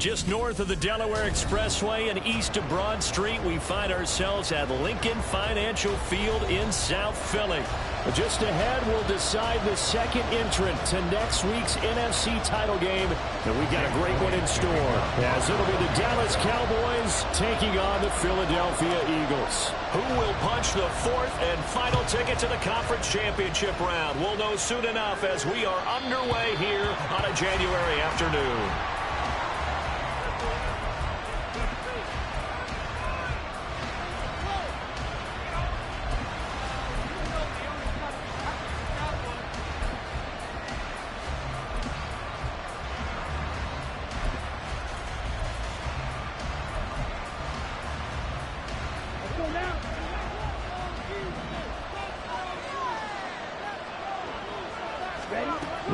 Just north of the Delaware Expressway and east of Broad Street, we find ourselves at Lincoln Financial Field in South Philly. Just ahead, we'll decide the second entrant to next week's NFC title game, and we've got a great one in store, as it'll be the Dallas Cowboys taking on the Philadelphia Eagles. Who will punch the fourth and final ticket to the conference championship round? We'll know soon enough as we are underway here on a January afternoon.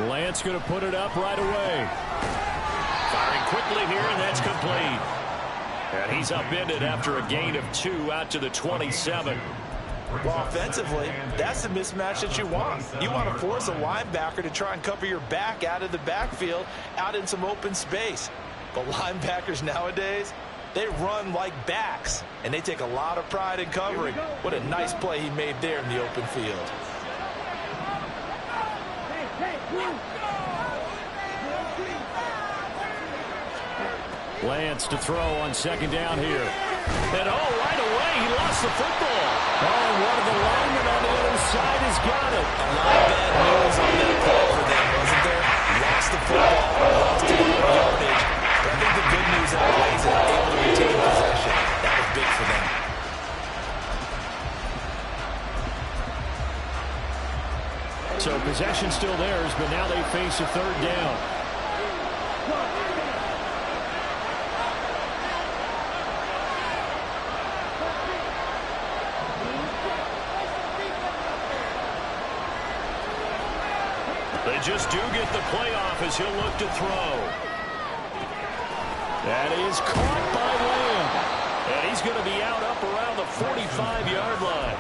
Lance going to put it up right away. Firing quickly here, and that's complete. And he's upended after a gain of 2 out to the 27. Well, offensively, that's the mismatch that you want. You want to force a linebacker to try and cover your back out of the backfield, out in some open space. But linebackers nowadays, they run like backs, and they take a lot of pride in covering. What a nice play he made there in the open field. Lance to throw on second down here. And right away, he lost the football. And one of the linemen on the other side has got it. A lot of bad news on that play for them, wasn't there? Lost the football, lost a lot of yardage. But I think the good news outweighs it, able to retain possession. That was big for them. So possession still theirs, but now they face a third down. They just do get the playoff as he'll look to throw. That is caught by Lamb. And he's going to be out up around the 45-yard line.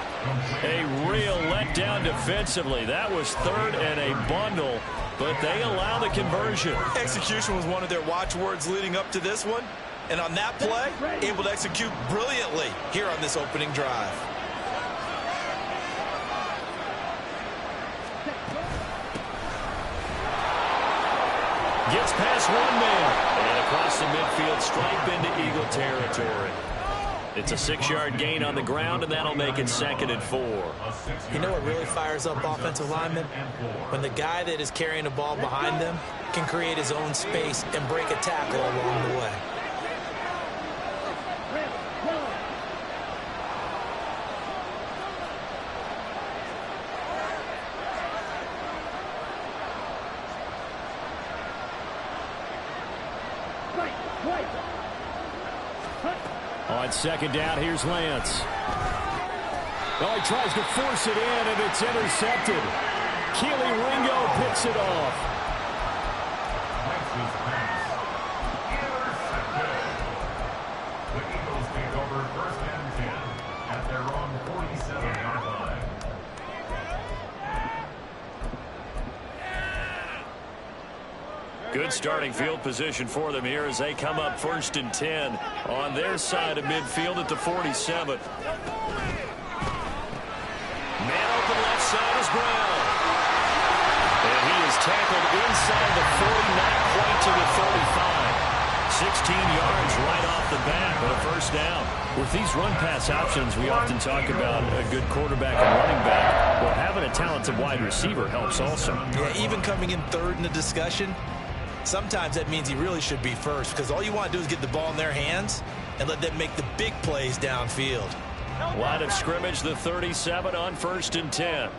A real letdown defensively. That was third and a bundle, but they allow the conversion. Execution was one of their watchwords leading up to this one. And on that play, able to execute brilliantly here on this opening drive. Gets past one man. And across the midfield stripe into Eagle territory. It's a 6-yard gain on the ground, and that'll make it 2nd and 4. You know what really fires up offensive linemen? When the guy that is carrying the ball behind them can create his own space and break a tackle along the way. On second down, here's Lance. Oh, he tries to force it in, and it's intercepted. Keely Ringo picks it off. The Eagles take over 1st and 10 at their own 47-yard line. Good starting field position for them here as they come up 1st and 10 on their side of midfield at the 47. Man open left side is Brown. And he is tackled inside the 40, not quite to the 35. 16 yards right off the bat, but a 1st down. With these run-pass options, we often talk about a good quarterback and running back. Well, having a talented wide receiver helps also. Yeah, even coming in 3rd in the discussion, sometimes that means he really should be 1st, because all you want to do is get the ball in their hands and let them make the big plays downfield. Line of scrimmage, the 37 on 1st and 10.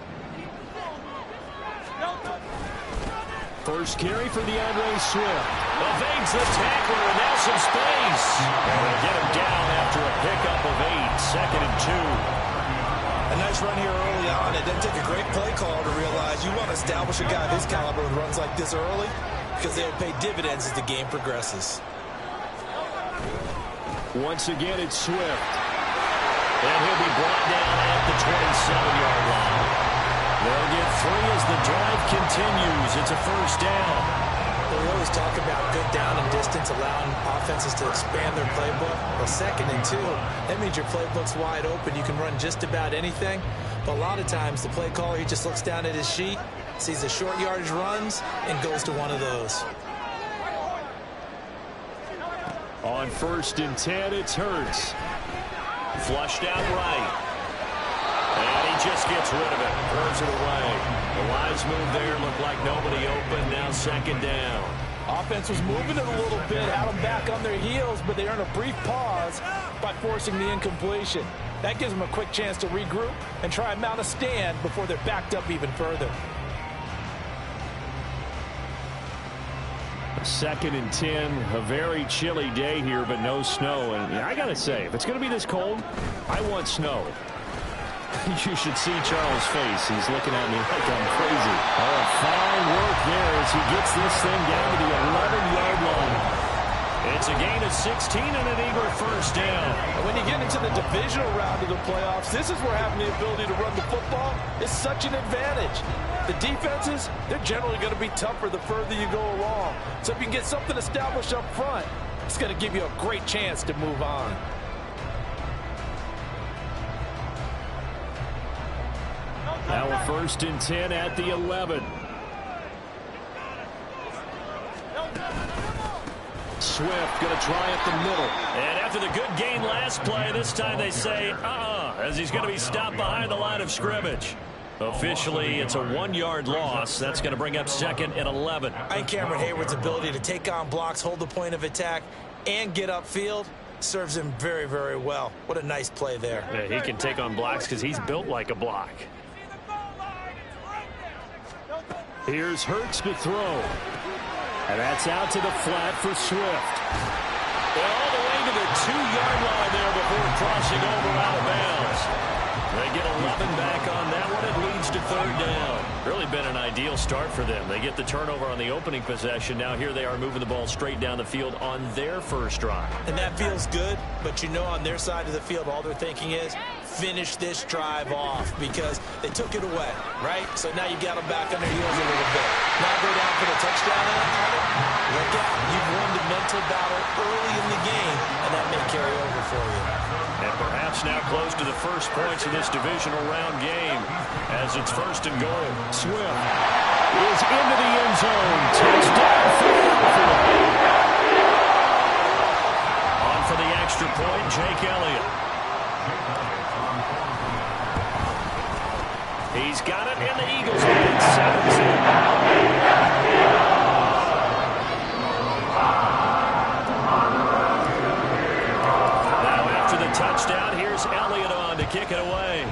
First carry for DeAndre Swift. Evades the tackler, and now some space. And they get him down after a pickup of 8. 2nd and 2. A nice run here early on. It doesn't take a great play call to realize you want to establish a guy of his caliber with runs like this early, because they'll pay dividends as the game progresses. Once again, it's Swift. And he'll be brought down at the 27-yard line. They'll get 3 as the drive continues. It's a 1st down. Well, we always talk about good down and distance, allowing offenses to expand their playbook. Well, 2nd and 2, that means your playbook's wide open. You can run just about anything. But a lot of times, the play caller, he just looks down at his sheet, sees the short yardage runs, and goes to one of those. On 1st and 10, it's Hurts. Flushed out right. And he just gets rid of it. Throws it away. The wise move there. Looked like nobody open. Now 2nd down. Offense was moving it a little bit, had them back on their heels, but they earned a brief pause by forcing the incompletion. That gives them a quick chance to regroup and try and mount a stand before they're backed up even further. 2nd and 10, a very chilly day here, but no snow. And I got to say, if it's going to be this cold, I want snow. You should see Charles' face. He's looking at me like I'm crazy. Oh, fine work there as he gets this thing down to the 11-yard line. It's a gain of 16 and an Eagle first down. When you get into the divisional round of the playoffs, this is where having the ability to run the football is such an advantage. The defenses, they're generally going to be tougher the further you go along. So if you can get something established up front, it's going to give you a great chance to move on. Now a 1st and 10 at the 11. Swift going to try up the middle. And after the good gain last play, this time they say, as he's going to be stopped behind the line of scrimmage. Officially, it's a 1-yard loss. That's going to bring up 2nd and 11. I think Cameron Hayward's ability to take on blocks, hold the point of attack, and get upfield serves him very, very well. What a nice play there. Yeah, he can take on blocks because he's built like a block. Here's Hurts to throw. And that's out to the flat for Swift. All the way to the 2-yard line there before crossing over out of bounds. They get 11 back on that one. It leads to 3rd down. Really been an ideal start for them. They get the turnover on the opening possession. Now here they are moving the ball straight down the field on their first drive. And that feels good, but you know on their side of the field, all they're thinking is finish this drive off because they took it away, right? So now you got them back on their heels a little bit. Now go down for the touchdown on it. Look out. You've won the mental battle early in the game, and that may carry over for you. And perhaps now close to the first points of this divisional round game as it's 1st and goal. Swift is into the end zone. Touchdown. On for the extra point, Jake Elliott. He's got it, and the Eagles lead 7-2. Touchdown. Here's Elliott on to kick it away.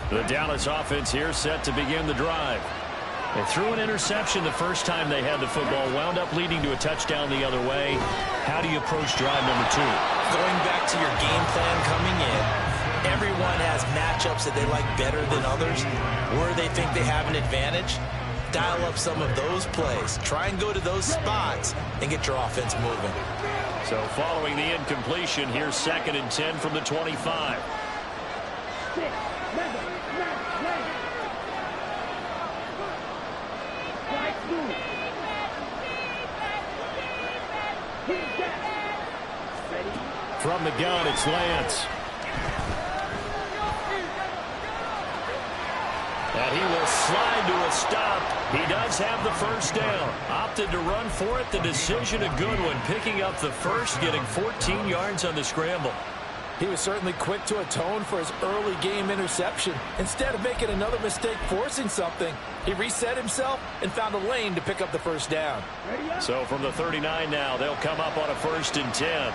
The Dallas offense here set to begin the drive. They threw an interception the first time they had the football, wound up leading to a touchdown the other way. How do you approach drive number 2? Going back to your game plan coming in, everyone has matchups that they like better than others. Where they think they have an advantage, dial up some of those plays. Try and go to those spots and get your offense moving. So following the incompletion, here's 2nd and 10 from the 25. From the gun, it's Lance. And he will slide to a stop. He does have the first down. Opted to run for it. The decision a good one. Picking up the first, getting 14 yards on the scramble. He was certainly quick to atone for his early game interception. Instead of making another mistake forcing something, he reset himself and found a lane to pick up the first down. So from the 39 now, they'll come up on a 1st and 10.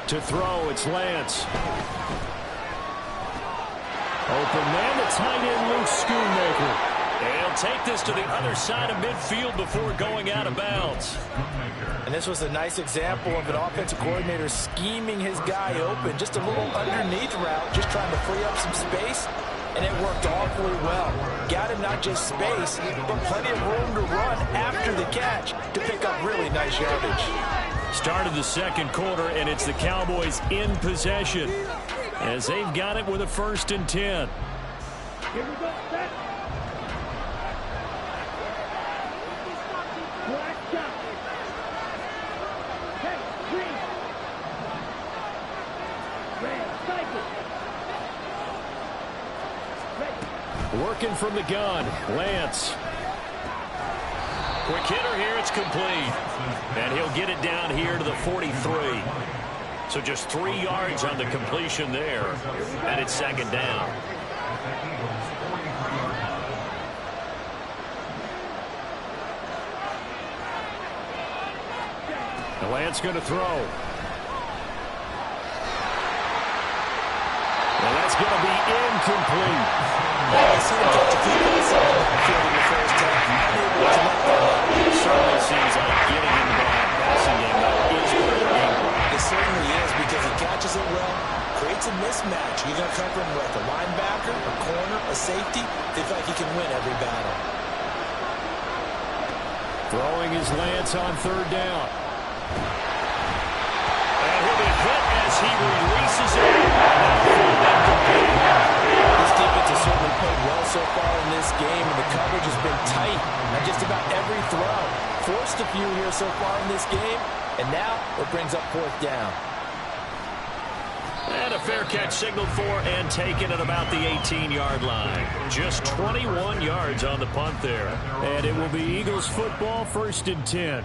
To throw, it's Lance. Open man, the tight end, Luke Schoonmaker. He'll take this to the other side of midfield before going out of bounds. And this was a nice example of an offensive coordinator scheming his guy open. Just a little underneath route, just trying to free up some space. And it worked awfully well. Got him not just space, but plenty of room to run after the catch to pick up really nice yardage. Started the second quarter, and it's the Cowboys in possession as they've got it with a 1st and 10. Here we go, set. Black shot. Hey, green. Red, cycle. Working from the gun, Lance. Quick hitter here, it's complete. And he'll get it down here to the 43. So just 3 yards on the completion there. And it's 2nd down. And Lance going to throw. And that's going to be incomplete. Certainly seems like getting into the passing game now is part of the game. It certainly is because he catches it well, creates a mismatch. You're going to cover him with a linebacker, a corner, a safety. They feel like he can win every battle. Throwing his Lance on 3rd down. And he'll be hit as he releases it. This defense has certainly played well so far in this game, and the coverage has been tight on just about every throw. Forced a few here so far in this game, and now it brings up 4th down. And a fair catch signaled for and taken at about the 18-yard line. Just 21 yards on the punt there. And it will be Eagles football, 1st and 10.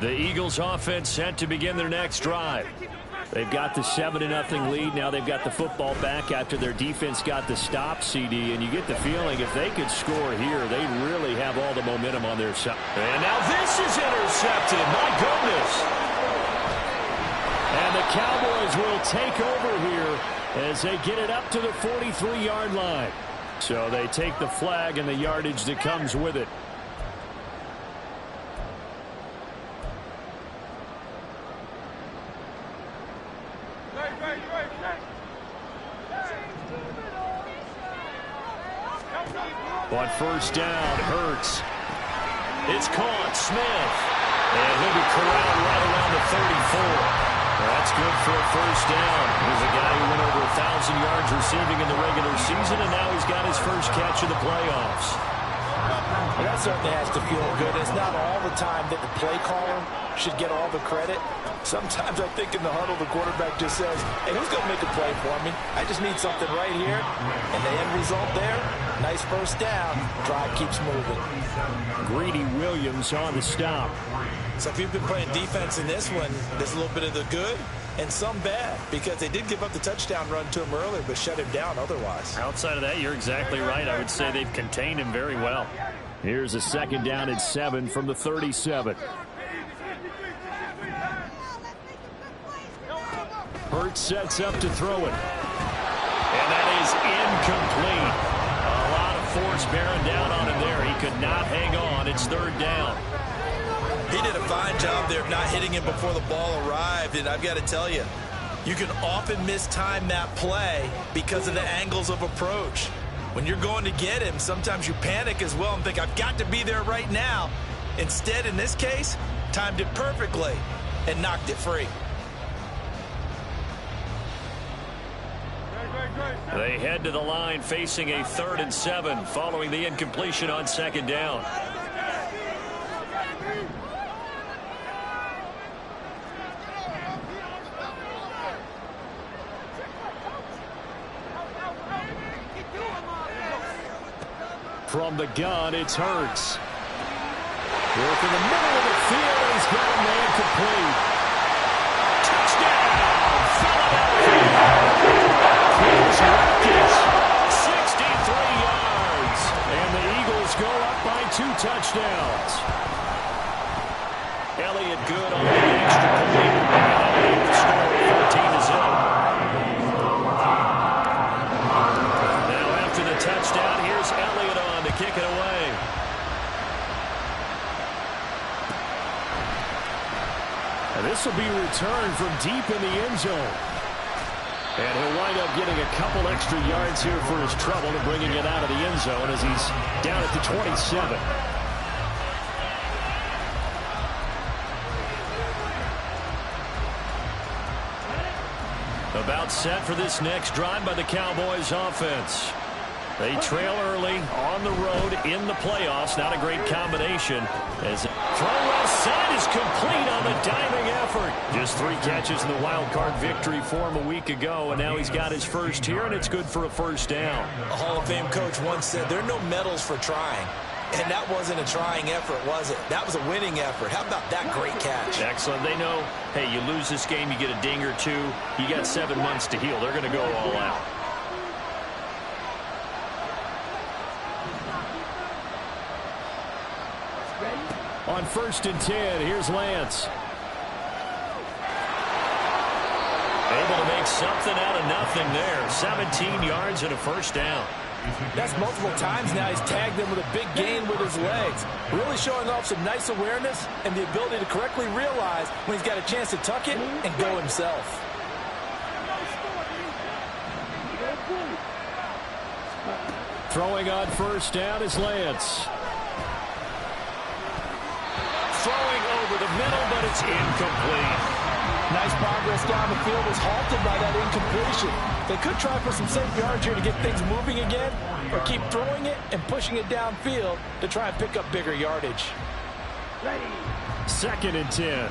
The Eagles offense set to begin their next drive. They've got the 7-0 lead. Now they've got the football back after their defense got the stop, CD. And you get the feeling if they could score here, they really have all the momentum on their side. And now this is intercepted. My goodness. And the Cowboys will take over here as they get it up to the 43-yard line. So they take the flag and the yardage that comes with it. On 1st down, Hurts. It's caught, Smith. And he'll be corralled right around the 34. That's good for a 1st down. Here's a guy who went over 1,000 yards receiving in the regular season, and now he's got his first catch of the playoffs. Well, that certainly has to feel good. It's not all the time that the play caller should get all the credit. Sometimes I think in the huddle the quarterback just says, hey, who's going to make a play for me? I just need something right here. And the end result there, nice 1st down. Drive keeps moving. Greedy Williams on the stop. So if you've been playing defense in this one, there's a little bit of the good and some bad, because they did give up the touchdown run to him earlier but shut him down otherwise. Outside of that, you're exactly right. I would say they've contained him very well. Here's a 2nd down and 7 from the 37. Hurts sets up to throw it. And that is incomplete. A lot of force bearing down on him there. He could not hang on. It's 3rd down. He did a fine job there of not hitting him before the ball arrived, and I've got to tell you, you can often mistime that play because of the angles of approach. When you're going to get him, sometimes you panic as well and think, I've got to be there right now. Instead, in this case, timed it perfectly and knocked it free. They head to the line facing a 3rd and 7 following the incompletion on 2nd down. From the gun, it's Hurts. Work in the middle of the field. He's got a man complete. Touchdown! Philadelphia. 63 yards. And the Eagles go up by 2 touchdowns. Elliott good on the extra point. And the score deep in the end zone. And he'll wind up getting a couple extra yards here for his trouble and bringing it out of the end zone as he's down at the 27. About set for this next drive by the Cowboys offense. They trail early on the road in the playoffs. Not a great combination. As throw well side is complete on the diving effort. Just 3 catches in the wild card victory for him a week ago, and now he's got his first here, and it's good for a first down. A Hall of Fame coach once said there are no medals for trying. And that wasn't a trying effort, was it? That was a winning effort. How about that great catch? Excellent. They know, hey, you lose this game, you get a ding or two. You got 7 months to heal. They're going to go all out. On 1st and 10, here's Lance. Able to make something out of nothing there. 17 yards and a first down. That's multiple times now he's tagged him with a big gain with his legs. Really showing off some nice awareness and the ability to correctly realize when he's got a chance to tuck it and go himself. Throwing on 1st down is Lance. Throwing over the middle, but it's incomplete. Nice progress down the field was halted by that incompletion. They could try for some safe yards here to get things moving again, or keep throwing it and pushing it downfield to try and pick up bigger yardage. 2nd and 10.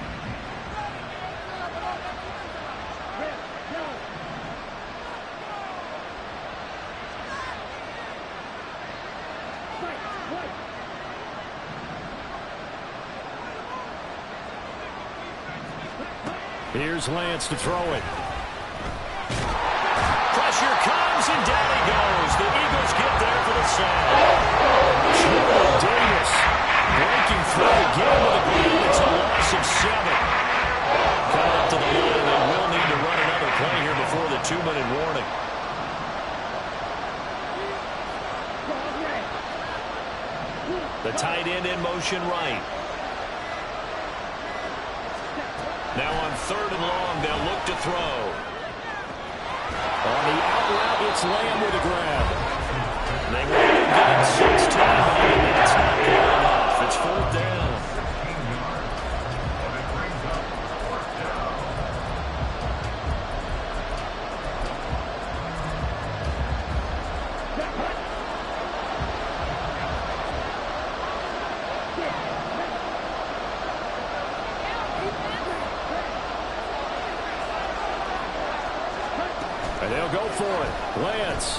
Here's Lance to throw it. Pressure comes, and down he goes. The Eagles get there for the sack. Davis breaking through again with a goal. It's a loss of 7. Coming up to the line, they will need to run another play here before the 2-minute warning. The tight end in motion right. Now on 3rd and long, they'll look to throw. On the out route, it's Lamb with a grab. They want to get it 6 times, and that's not good enough. It's 4th down. And they'll go for it. Lance.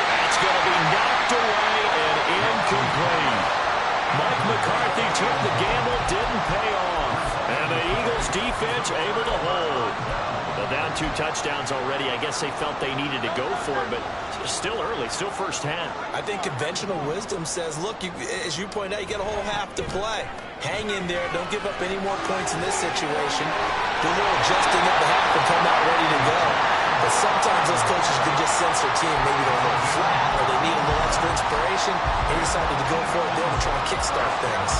That's going to be knocked away and incomplete. Mike McCarthy took the gamble, didn't pay off. And the Eagles defense able to hold. Well, down 2 touchdowns already. I guess they felt they needed to go for it, but still early, still first half. I think conventional wisdom says, look, as you point out, you got a whole half to play. Hang in there. Don't give up any more points in this situation. Do a little adjusting at the half and come out ready to go. But sometimes those coaches can just sense their team. Maybe they're a little flat or they need a little extra inspiration. They decided to go for it there to try and kickstart things.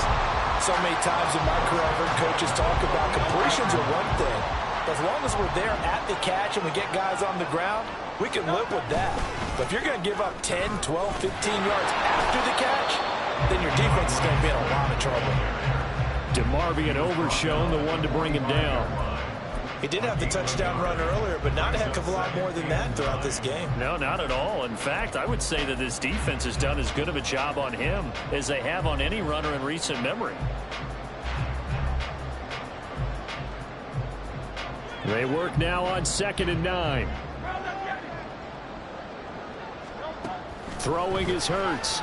So many times in my career, I've heard coaches talk about completions are one thing. But as long as we're there at the catch and we get guys on the ground, we can live with that. But if you're going to give up 10, 12, 15 yards after the catch, then your defense is going to be in a lot of trouble. DeMarvion Overshown, the one to bring him down. He did have the touchdown run earlier, but not a heck of a lot more than that throughout this game. No, not at all. In fact, I would say that this defense has done as good of a job on him as they have on any runner in recent memory. They work now on 2nd and 9. Throwing is Hurts.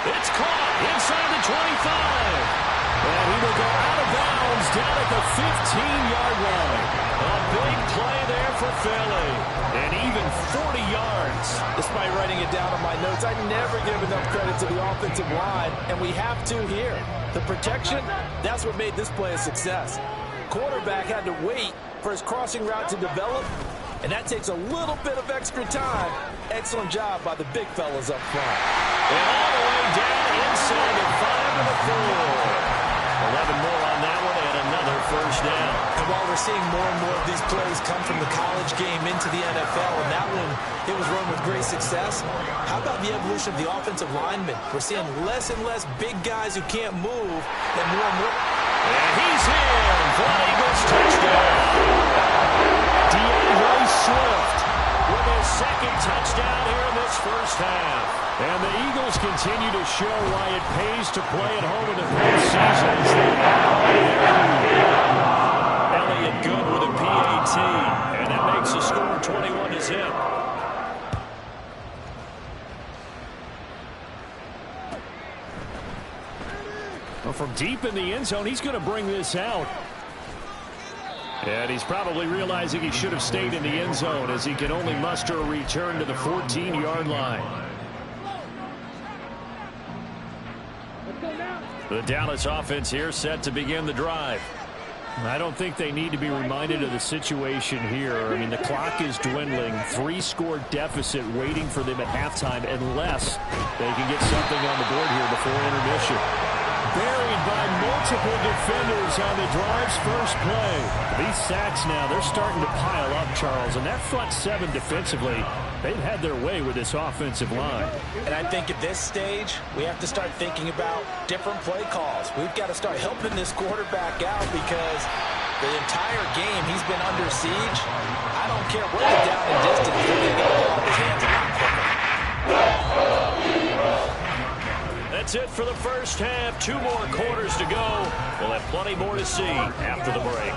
It's caught inside the 25. And he will go out of bounds down at the 15-yard line. A big play there for Philly. And even 40 yards. Despite writing it down on my notes, I never give enough credit to the offensive line, and we have to here. The protection, that's what made this play a success. Quarterback had to wait for his crossing route to develop, and that takes a little bit of extra time. Excellent job by the big fellas up front. And all the way down inside the 5 to the 4. 11 more on that one and another first down. And while we're seeing more and more of these plays come from the college game into the NFL, and that one, it was run with great success, how about the evolution of the offensive linemen? We're seeing less and less big guys who can't move, and more. And he's in for an Eagles touchdown. DeAndre Swift with his second touchdown here in this first half. And the Eagles continue to show why it pays to play at home in the postseason as they Elliott good with a PAT, and that makes the score 21-0. Well, from deep in the end zone, he's going to bring this out. And he's probably realizing he should have stayed in the end zone as he can only muster a return to the 14-yard line. The Dallas offense here set to begin the drive. I don't think they need to be reminded of the situation here. I mean, the clock is dwindling. 3-score deficit waiting for them at halftime unless they can get something on the board here before intermission. Buried by multiple defenders on the drive's first play. These sacks now, they're starting to pile up, Charles. And that front seven defensively, they've had their way with this offensive line. And I think at this stage, we have to start thinking about different play calls. We've got to start helping this quarterback out because the entire game he's been under siege. I don't care where the down and distance, they're going to get the ball in his hands a lot quicker. That's it for the first half. 2 more quarters to go. We'll have plenty more to see after the break.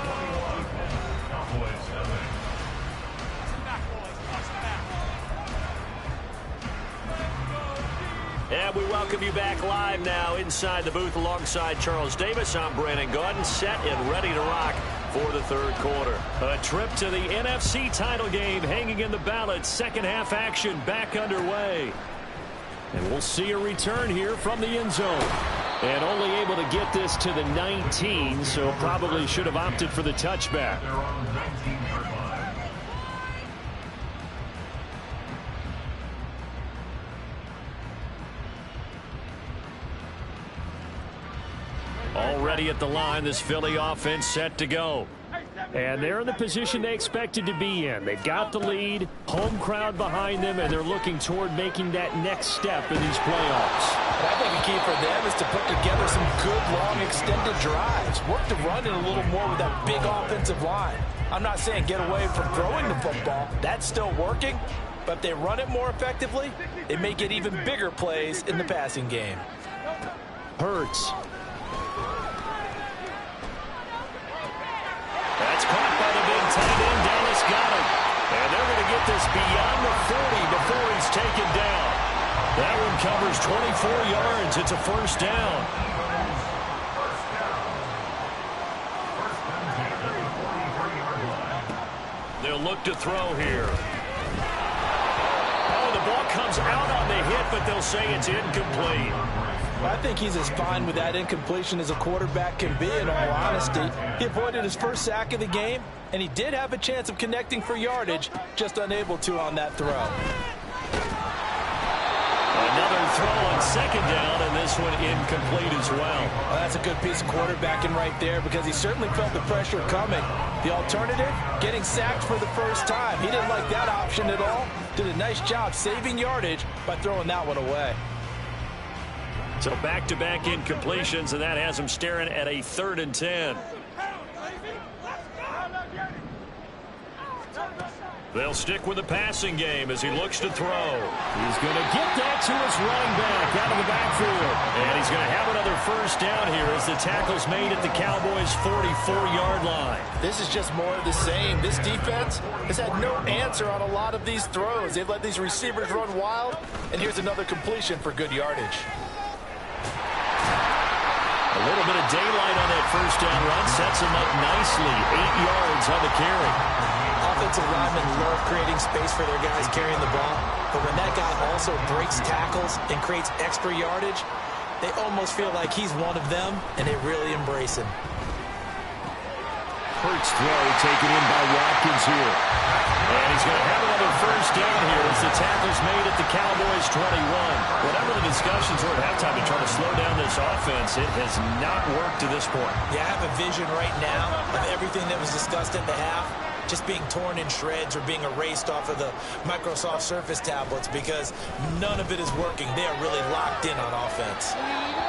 And we welcome you back live now inside the booth alongside Charles Davis. I'm Brandon Gaudin, set and ready to rock for the third quarter. A trip to the NFC title game hanging in the balance. Second half action back underway. And we'll see a return here from the end zone. And only able to get this to the 19, so probably should have opted for the touchback. Already at the line, this Philly offense set to go. And they're in the position they expected to be in. They've got the lead, home crowd behind them, and they're looking toward making that next step in these playoffs. And I think the key for them is to put together some good, long, extended drives. Work the run in a little more with that big offensive line. I'm not saying get away from throwing the football. That's still working. But if they run it more effectively, they may get even bigger plays in the passing game. Hurts. That's caught by the big tight end. Dallas got him. And they're going to get this beyond the 40 before he's taken down. That one covers 24 yards. It's a first down. They'll look to throw here. Oh, the ball comes out on the hit, but they'll say it's incomplete. I think he's as fine with that incompletion as a quarterback can be, in all honesty. He avoided his first sack of the game, and he did have a chance of connecting for yardage, just unable to on that throw. Another throw on second down, and this one incomplete as well. Well, that's a good piece of quarterbacking right there because he certainly felt the pressure coming. The alternative, getting sacked for the first time. He didn't like that option at all. Did a nice job saving yardage by throwing that one away. So back-to-back incompletions, and that has him staring at a 3rd and 10. They'll stick with the passing game as he looks to throw. He's going to get that to his running back out of the backfield. And he's going to have another first down here as the tackle's made at the Cowboys' 44-yard line. This is just more of the same. This defense has had no answer on a lot of these throws. They've let these receivers run wild, and here's another completion for good yardage. A little bit of daylight on that first down run sets him up nicely. 8 yards on the carry. Offensive linemen love creating space for their guys carrying the ball, but when that guy also breaks tackles and creates extra yardage, they almost feel like he's one of them, and they really embrace him. Hurts throw taken in by Watkins here. And he's going to have another first down here as the tackle's made at the Cowboys' 21. Whatever the discussions were at halftime to try to slow down this offense, it has not worked to this point. Yeah, I have a vision right now of everything that was discussed at the half just being torn in shreds or being erased off of the Microsoft Surface tablets because none of it is working. They are really locked in on offense.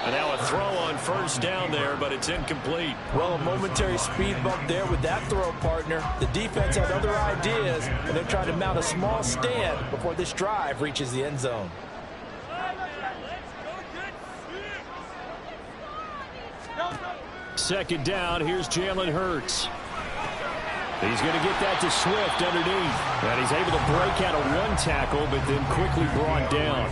And now a throw on first down there, but it's incomplete. Well, a momentary speed bump there with that throw, partner. The defense had other ideas, and they're trying to mount a small stand before this drive reaches the end zone. Second down, here's Jalen Hurts. He's going to get that to Swift underneath. And he's able to break out a run tackle, but then quickly brought down.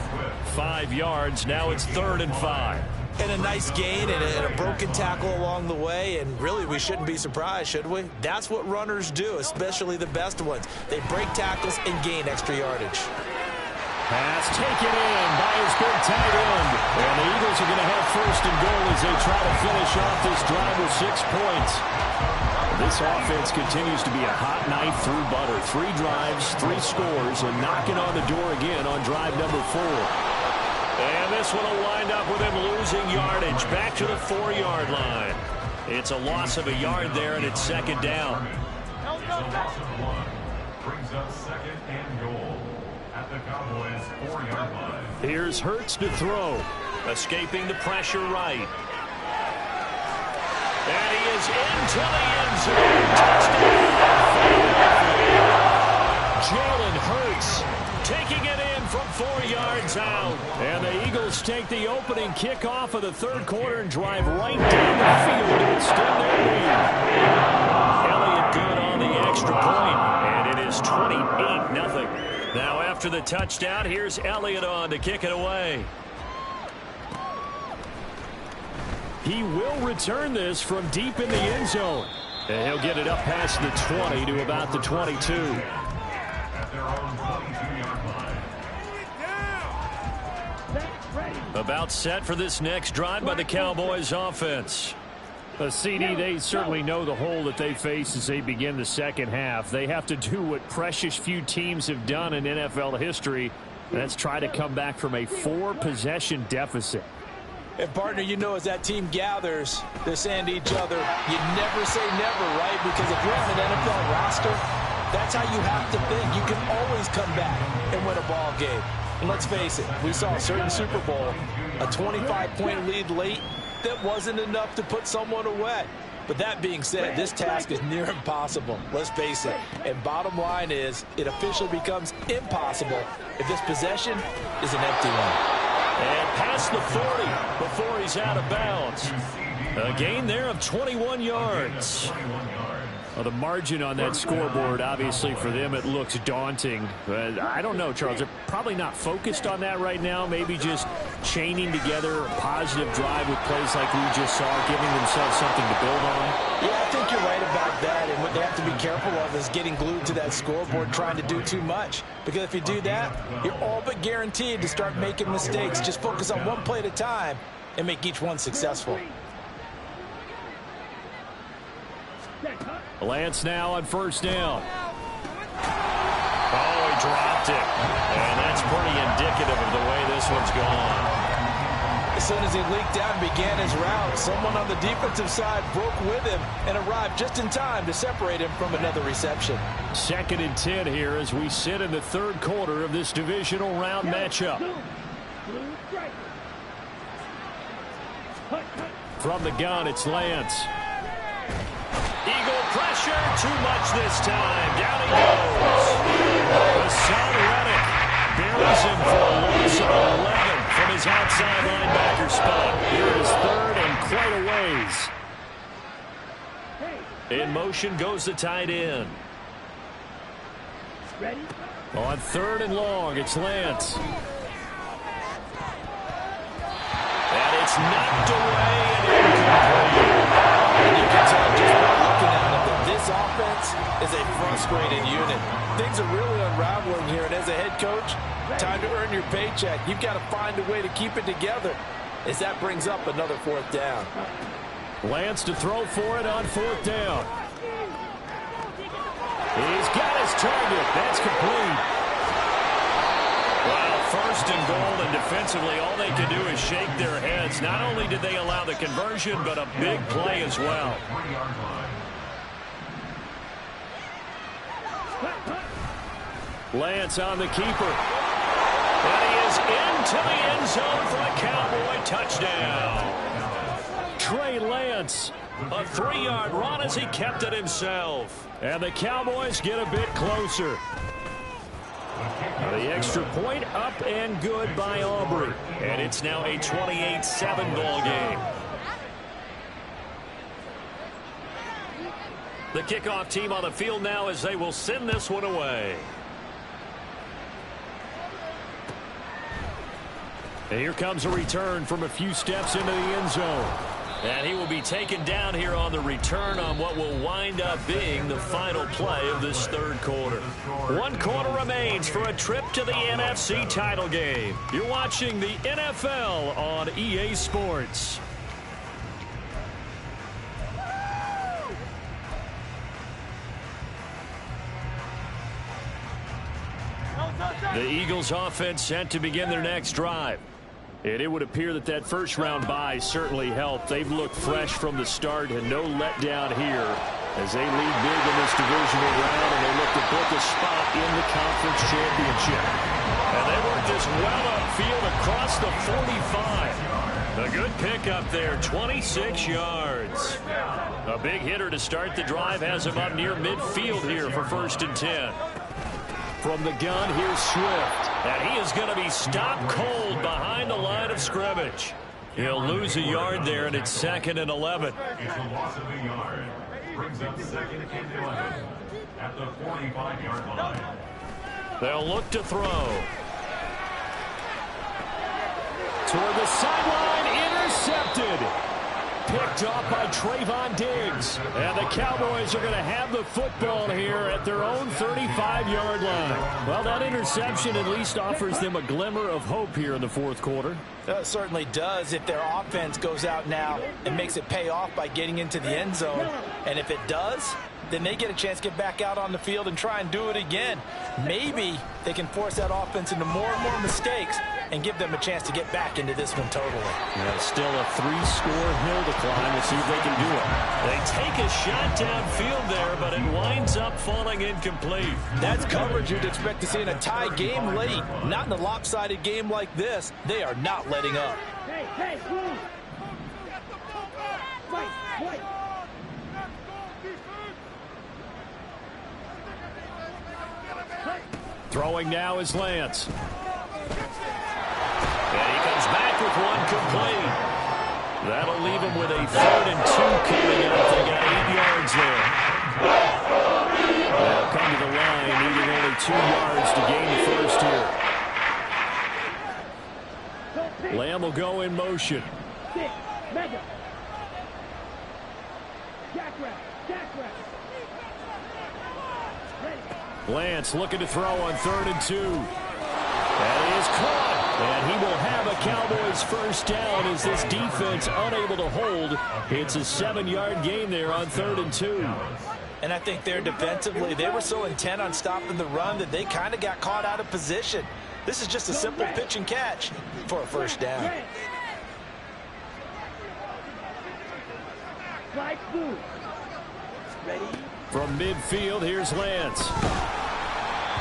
5 yards, now it's 3rd and 5. And a nice gain and a broken tackle along the way, and really we shouldn't be surprised, should we? That's what runners do, especially the best ones. They break tackles and gain extra yardage. Pass taken in by his big tight end. And the Eagles are going to have 1st and goal as they try to finish off this drive with 6 points. This offense continues to be a hot knife through butter. 3 drives, 3 scores, and knocking on the door again on drive number 4. And this one will wind up with him losing yardage back to the 4-yard line. It's a loss of a yard there, and it's 2nd down. Brings up 2nd and goal at the Cowboys' 4-yard line. Here's Hurts to throw. Escaping the pressure right. And he is into the end zone. Touchdown. Jalen Hurts taking it in from 4 yards out. And the Eagles take the opening kickoff of the 3rd quarter and drive right down the field to extend their lead. Elliott good on the extra point, and it is 28-0. Now after the touchdown, here's Elliott on to kick it away. He will return this from deep in the end zone. And he'll get it up past the 20 to about the 22. At their own 22-yard line. About set for this next drive by the Cowboys offense. CD, they certainly know the hole that they face as they begin the second half. They have to do what precious few teams have done in NFL history. That's try to come back from a 4-possession deficit. And, partner, you know, as that team gathers, they're saying to each other, you never say never, right? Because if you're on an NFL roster, that's how you have to think. You can always come back and win a ball game. And let's face it, we saw a certain Super Bowl, a 25-point lead late that wasn't enough to put someone away. But that being said, this task is near impossible. Let's face it. And bottom line is, it officially becomes impossible if this possession is an empty one. And past the 40 before he's out of bounds. A gain there of 21 yards. Well, the margin on that scoreboard, obviously for them, it looks daunting. But I don't know, Charles. They're probably not focused on that right now. Maybe just chaining together a positive drive with plays like we just saw, giving themselves something to build on. Yeah, I think you're right about that. And what they have to be careful of is getting glued to that scoreboard, trying to do too much. Because if you do that, you're all but guaranteed to start making mistakes. Just focus on one play at a time and make each one successful. Lance now on 1st down. Oh, he dropped it. And that's pretty indicative of the way this one's gone. As soon as he leaked out and began his route, someone on the defensive side broke with him and arrived just in time to separate him from another reception. 2nd and 10 here as we sit in the 3rd quarter of this divisional round matchup. From the gun, it's Lance. Eagle pressure, too much this time. Down he goes. Hassan Reddick buries him for a loss of 11 from his outside linebacker spot. Here is 3rd and quite a ways. In motion goes the tight end. Ready? On 3rd and long, it's Lance. And it's knocked away and incomplete. And you can tell just by looking at it that this offense is a frustrated unit. Things are really unraveling here, and as a head coach, time to earn your paycheck. You've got to find a way to keep it together as that brings up another 4th down. Lance to throw for it on 4th down. He's got his target. That's complete. Well, first and goal, and defensively, all they can do is shake their heads. Not only did they allow the conversion, but a big play as well. Lance on the keeper. And he is into the end zone for a Cowboy touchdown. Trey Lance, a 3-yard run as he kept it himself. And the Cowboys get a bit closer. The extra point up and good by Aubrey. And it's now a 28-7 ball game. The kickoff team on the field now as they will send this one away. And here comes a return from a few steps into the end zone. And he will be taken down here on the return on what will wind up being the final play of this third quarter. 1 quarter remains for a trip to the NFC title game. You're watching the NFL on EA Sports. The Eagles offense set to begin their next drive. And it would appear that that first-round bye certainly helped. They've looked fresh from the start and no letdown here as they lead big in this divisional round, and they look to book a spot in the conference championship. And they work this well upfield across the 45. A good pickup there, 26 yards. A big hitter to start the drive has him up near midfield here for 1st and 10. From the gun, here's Swift. And he is going to be stopped cold behind the line of scrimmage. He'll lose a yard there, and it's 2nd and 11. It's a loss of a yard. Brings up 2nd and 11 at the 45-yard line. They'll look to throw. Toward the sideline, intercepted. Picked off by Trayvon Diggs. And the Cowboys are going to have the football here at their own 35-yard line. Well, that interception at least offers them a glimmer of hope here in the 4th quarter. It certainly does if their offense goes out now and makes it pay off by getting into the end zone. And if it does, then they get a chance to get back out on the field and try and do it again. Maybe they can force that offense into more and more mistakes and give them a chance to get back into this one totally. Yeah, still a 3-score hill to climb. We'll see if they can do it. They take a shot downfield there, but it winds up falling incomplete. That's coverage you'd expect to see in a tie game late. Not in a lopsided game like this. They are not letting up. Hey, move. Wait. Throwing now is Lance. And he comes back with one complete. That'll leave him with a 3rd and 2 coming up. They got 8 yards there. They'll come to the line, needing only 2 yards to gain the first here. Lamb will go in motion. Six. Mega. Jackrabbit. Lance looking to throw on 3rd and 2. That is caught. And he will have a Cowboys first down as this defense unable to hold. It's a 7-yard gain there on 3rd and 2. And I think there defensively, they were so intent on stopping the run that they kind of got caught out of position. This is just a simple pitch and catch for a first down. Right move. Ready? From midfield, here's Lance.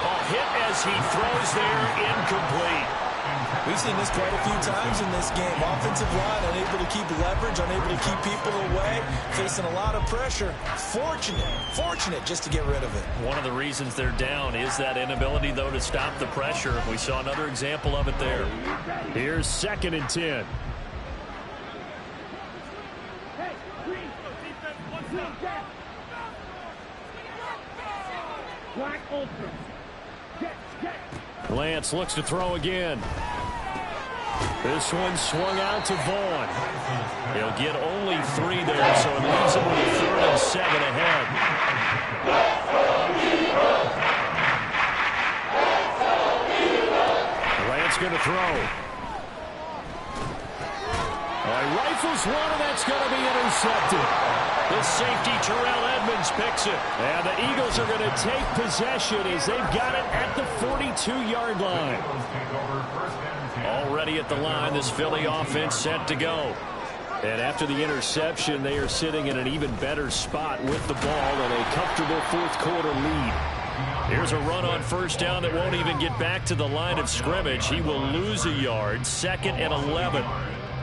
A hit as he throws there, incomplete. We've seen this quite a few times in this game. Offensive line unable to keep leverage, unable to keep people away, facing a lot of pressure. Fortunate just to get rid of it. One of the reasons they're down is that inability, though, to stop the pressure. We saw another example of it there. Here's 2nd and 10. Hey, green. Jack. Black open. Jack. Lance looks to throw again. This one swung out to Vaughn. He'll get only 3 there, so it leaves him with a 3rd and 7 ahead. Lance going to throw. Rifles one, and that's going to be intercepted. The safety, Terrell Edmonds, picks it. And the Eagles are going to take possession as they've got it at the 42-yard line. Already at the line, this Philly offense set to go. And after the interception, they are sitting in an even better spot with the ball and a comfortable fourth-quarter lead. Here's a run on first down that won't even get back to the line of scrimmage. He will lose a yard, 2nd and 11.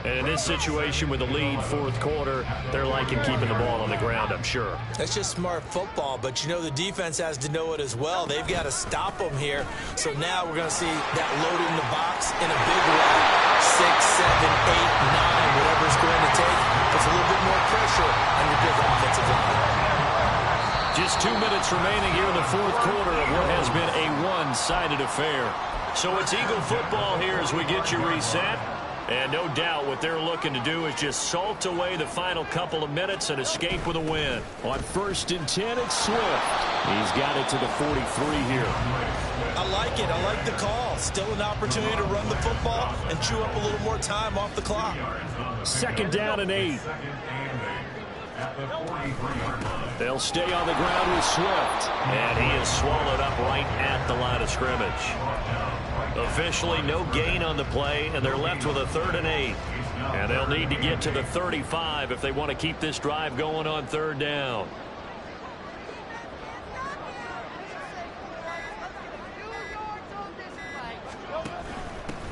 And in this situation with the lead, fourth quarter, they're liking keeping the ball on the ground, I'm sure. That's just smart football, but you know the defense has to know it as well. They've got to stop them here. So now we're going to see that load in the box in a big way. 6, 7, 8, 9, whatever it's going to take. Puts a little bit more pressure on your big offensive line. Just 2 minutes remaining here in the fourth quarter of what has been a one-sided affair. So it's Eagle football here as we get you reset. And no doubt what they're looking to do is just salt away the final couple of minutes and escape with a win. On 1st and 10, it's Swift. He's got it to the 43 here. I like it. I like the call. Still an opportunity to run the football and chew up a little more time off the clock. 2nd down and 8. They'll stay on the ground with Swift. And he is swallowed up right at the line of scrimmage. Officially no gain on the play, and they're left with a 3rd and 8. And they'll need to get to the 35 if they want to keep this drive going on 3rd down.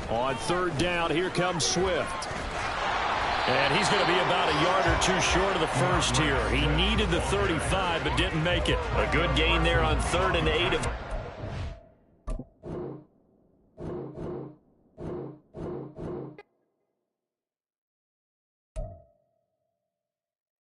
On 3rd down, here comes Swift. And he's going to be about a yard or two short of the first here. He needed the 35 but didn't make it. A good gain there on 3rd and 8.